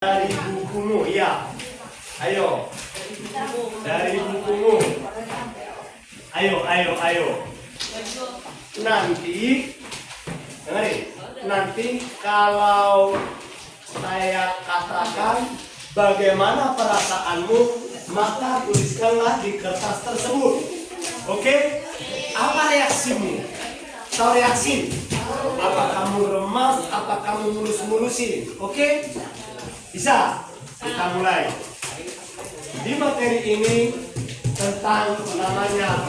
Dari bukumu, ya. Ayo. Dari bukumu. Ayo. Nanti, dengerin. Nanti kalau saya katakan bagaimana perasaanmu, maka tuliskanlah di kertas tersebut. Oke? Apa reaksimu? Tahu reaksi? Apa kamu remas? Apa kamu mulus-mulusin? Oke? Bisa? Kita mulai. Di materi ini tentang namanya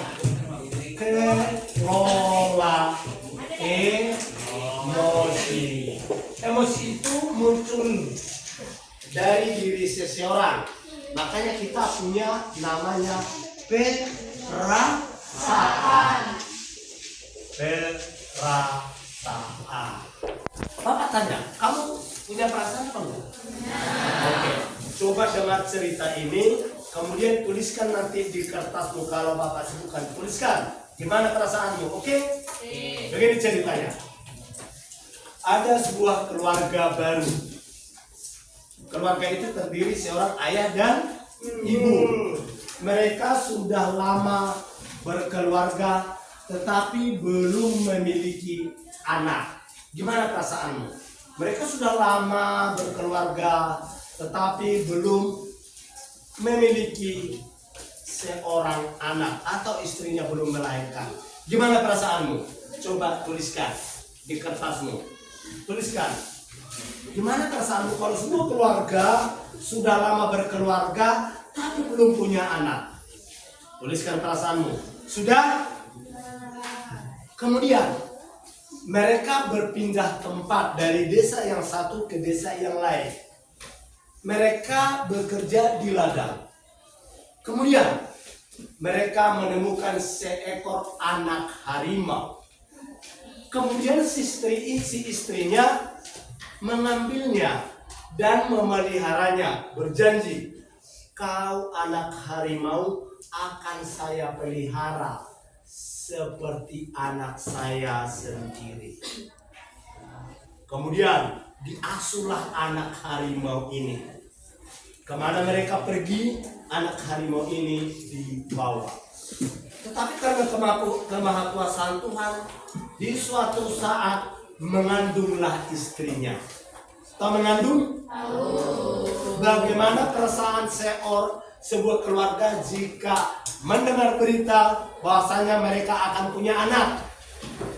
kelola emosi. Emosi itu muncul dari diri seseorang. Makanya kita punya namanya perasaan. Perasaan. Bapak tanya, kamu punya perasaan apa enggak? Oke. Coba dengar cerita ini, kemudian tuliskan nanti di kertasmu kalau Bapak sebutkan. Tuliskan gimana perasaanmu, oke? Begini ceritanya. Ada sebuah keluarga baru. Keluarga itu terdiri seorang ayah dan ibu. Mereka sudah lama berkeluarga, tetapi belum memiliki anak. Gimana perasaanmu? Mereka sudah lama berkeluarga, tetapi belum memiliki seorang anak atau istrinya belum melahirkan. Gimana perasaanmu? Coba tuliskan di kertasmu. Tuliskan. Gimana perasaanmu kalau semua keluarga sudah lama berkeluarga, tapi belum punya anak? Tuliskan perasaanmu. Sudah? Kemudian mereka berpindah tempat dari desa yang satu ke desa yang lain. Mereka bekerja di ladang. Kemudian mereka menemukan seekor anak harimau. Kemudian si istrinya mengambilnya dan memeliharanya, berjanji, "Kau anak harimau akan saya pelihara seperti anak saya sendiri." Kemudian diasuhlah anak harimau ini. Kemana mereka pergi, anak harimau ini dibawa. Tetapi karena kemahakuasaan Tuhan, di suatu saat mengandunglah istrinya. Tahu mengandung? Bagaimana perasaan sebuah keluarga jika mendengar berita bahwasanya mereka akan punya anak?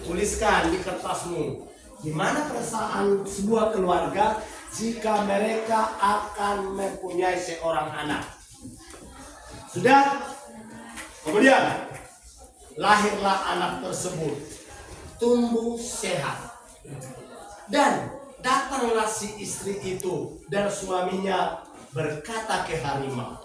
Tuliskan di kertasmu. Gimana perasaan sebuah keluarga jika mereka akan mempunyai seorang anak? Sudah? Kemudian lahirlah anak tersebut, tumbuh sehat, dan datanglah si istri itu dan suaminya berkata ke harimau,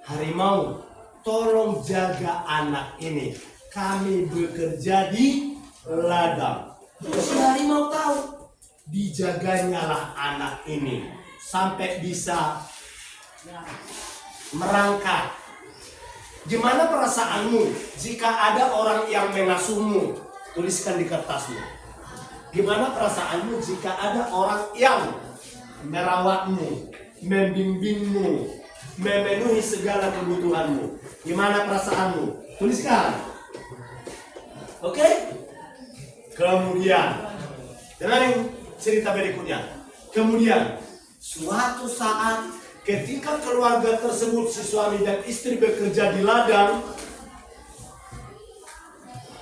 "Harimau, tolong jaga anak ini. Kami bekerja di ladang." Terus harimau tahu, dijaganyalah anak ini sampai bisa merangkak. Gimana perasaanmu jika ada orang yang mengasuhmu? Tuliskan di kertasmu. Gimana perasaanmu jika ada orang yang merawatmu, membimbingmu, memenuhi segala kebutuhanmu? Gimana perasaanmu? Tuliskan. Oke? Kemudian, dengarin cerita berikutnya. Kemudian, suatu saat ketika keluarga tersebut, si suami dan istri bekerja di ladang,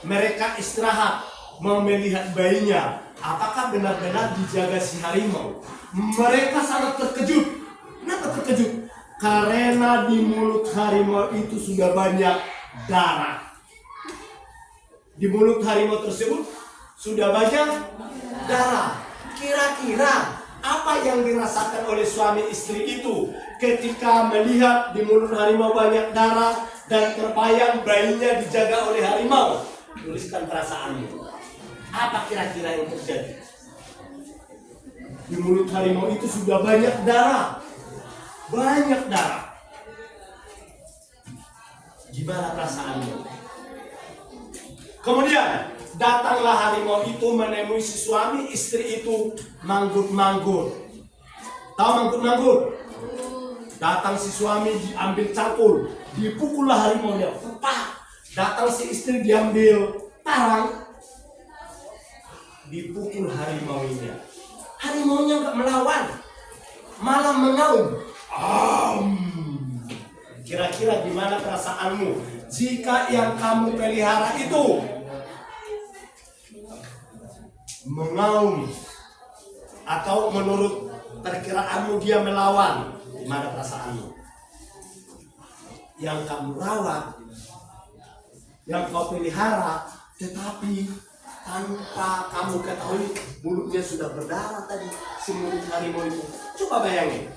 mereka istirahat, mau melihat bayinya. Apakah benar-benar dijaga si harimau? Mereka sangat terkejut. Kenapa terkejut? Karena di mulut harimau itu sudah banyak darah. Di mulut harimau tersebut sudah banyak darah. Kira-kira apa yang dirasakan oleh suami istri itu ketika melihat di mulut harimau banyak darah dan terbayang bayinya dijaga oleh harimau? Tuliskan perasaanmu. Apa kira-kira yang terjadi? Di mulut harimau itu sudah banyak darah. Banyak darah. Gimana perasaanmu? Kemudian datanglah harimau itu menemui si suami, istri itu manggut-manggut. Tahu mangkut-mangkut? Datang si suami diambil cangkul, dipukullah harimaunya. Pak. Datang si istri diambil parang, dipukul harimaunya. Harimaunya nggak melawan, malah mengaum. Kira-kira gimana perasaanmu jika yang kamu pelihara itu mengaum, atau menurut perkiraanmu dia melawan? Gimana perasaanmu? Yang kamu rawat, yang kau pelihara, tetapi tanpa kamu ketahui mulutnya sudah berdarah tadi, si mulut harimau itu. Coba bayangin,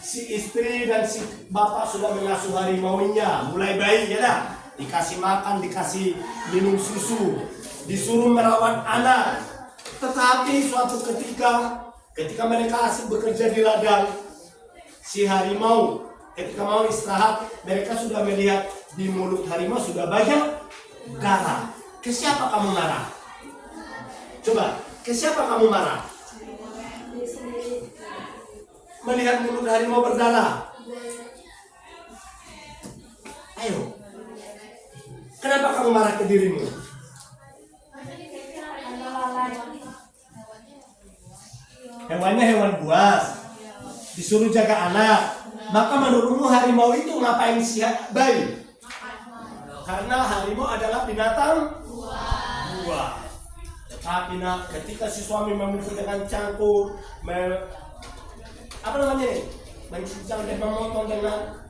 si istri dan si bapak sudah mengasuh harimaunya mulai bayi, ya dah, dikasih makan, dikasih minum susu, disuruh merawat anak. Tetapi suatu ketika mereka asik bekerja di ladang, si harimau ketika mau istirahat, mereka sudah melihat di mulut harimau sudah banyak darah. Ke siapa kamu marah? Coba, ke siapa kamu marah? Melihat mulut harimau berdarah. Ayo, kenapa kamu marah ke dirimu? Hewannya hewan buas, disuruh jaga anak. Maka menurutmu harimau itu ngapain si bayi? Karena harimau adalah binatang buas. Tetapi ketika si suami memukul dengan cangkul, mencincang dan memotong dengan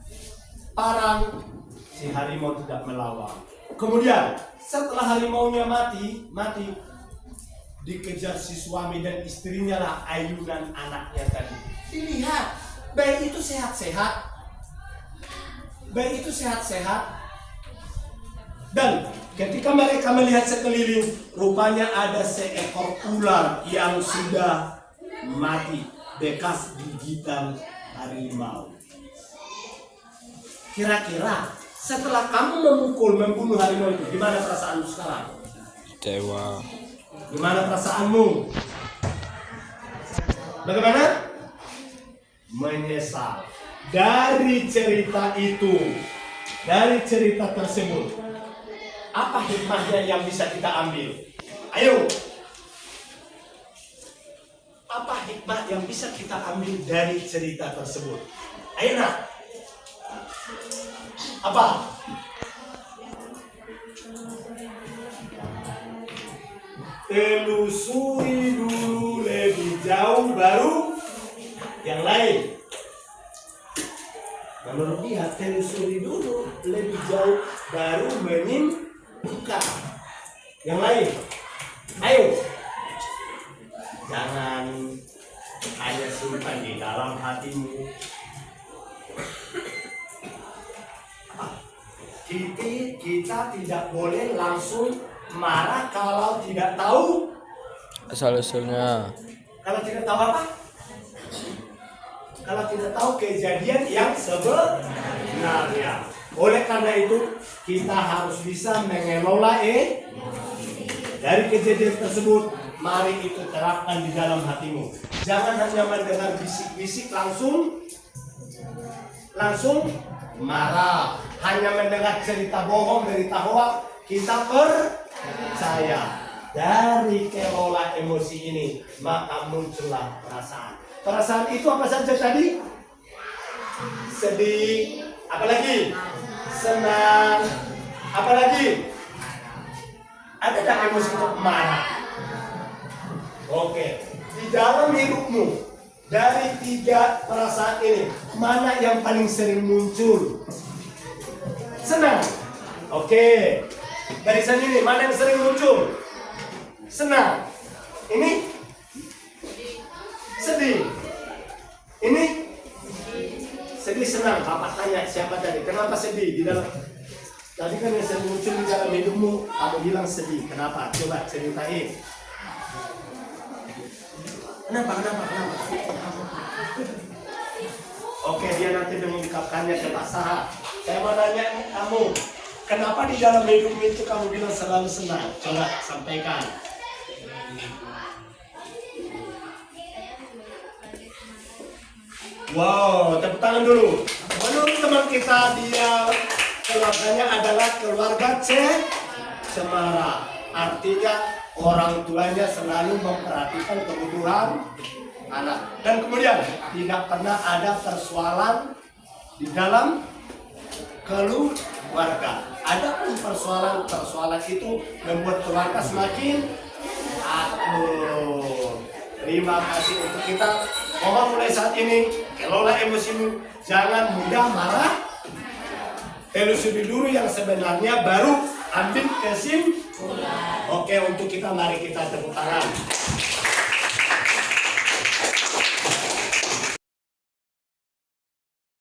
parang, si harimau tidak melawan. Kemudian setelah harimaunya mati, dikejar si suami dan istrinya lah ayunan anaknya tadi. Dilihat, bayi itu sehat-sehat. Dan ketika mereka melihat sekeliling, rupanya ada seekor ular yang sudah mati bekas gigitan harimau. Kira-kira setelah kamu membunuh harimau itu, gimana perasaanmu sekarang? Kecewa. Gimana perasaanmu? Bagaimana? Menyesal. Dari cerita tersebut, apa hikmahnya yang bisa kita ambil? Ayo. Apa hikmah yang bisa kita ambil dari cerita tersebut? Ayo nak. Apa? Telusuri dulu lebih jauh baru yang lain. Menurut dia, telusuri dulu lebih jauh baru menyimpulkan yang lain. Ayo, jangan hanya simpan di dalam hatimu. Kita tidak boleh langsung marah kalau tidak tahu Asal-usulnya. Kalau tidak tahu apa? Kalau tidak tahu kejadian yang sebenarnya. Oleh karena itu, kita harus bisa mengelola dari kejadian tersebut. Mari itu terapkan di dalam hatimu. Jangan hanya mendengar bisik-bisik langsung marah. Hanya mendengar cerita bohong, berita hoax, kita percaya. Dari kelola emosi ini, maka muncullah perasaan. Perasaan itu apa saja tadi? Sedih, apalagi? Senang, apalagi? Ada tak emosi untuk marah? Oke, di dalam hidupmu, dari 3 perasaan ini, mana yang paling sering muncul? Senang. Oke, dari sini mana yang sering muncul? Senang. Ini sedih. Ini sedih, senang. Bapak tanya siapa tadi? Kenapa sedih di dalam? Tadi kan yang sering muncul di dalam hidupmu, kamu bilang sedih. Kenapa? Coba ceritain. Kenapa? Oke, dia nanti mengungkapkannya ke Pak Saha. Saya mau nanya kamu, kenapa di dalam hidupmu itu kamu bilang selalu senang? Coba sampaikan. Wow, tepuk tangan dulu. Menurut teman kita, dia keluarganya adalah keluarga Cemara. Artinya orang tuanya selalu memperhatikan kebutuhan anak. Dan kemudian tidak pernah ada persoalan di dalam keluarga. Ada pun persoalan itu membuat keluarga semakin akur. Terima kasih untuk kita. Mohon mulai saat ini kelola emosimu, jangan mudah marah. Telusuri dulu yang sebenarnya, baru ambil kesimpulan. Oke, untuk kita mari kita tepuk tangan.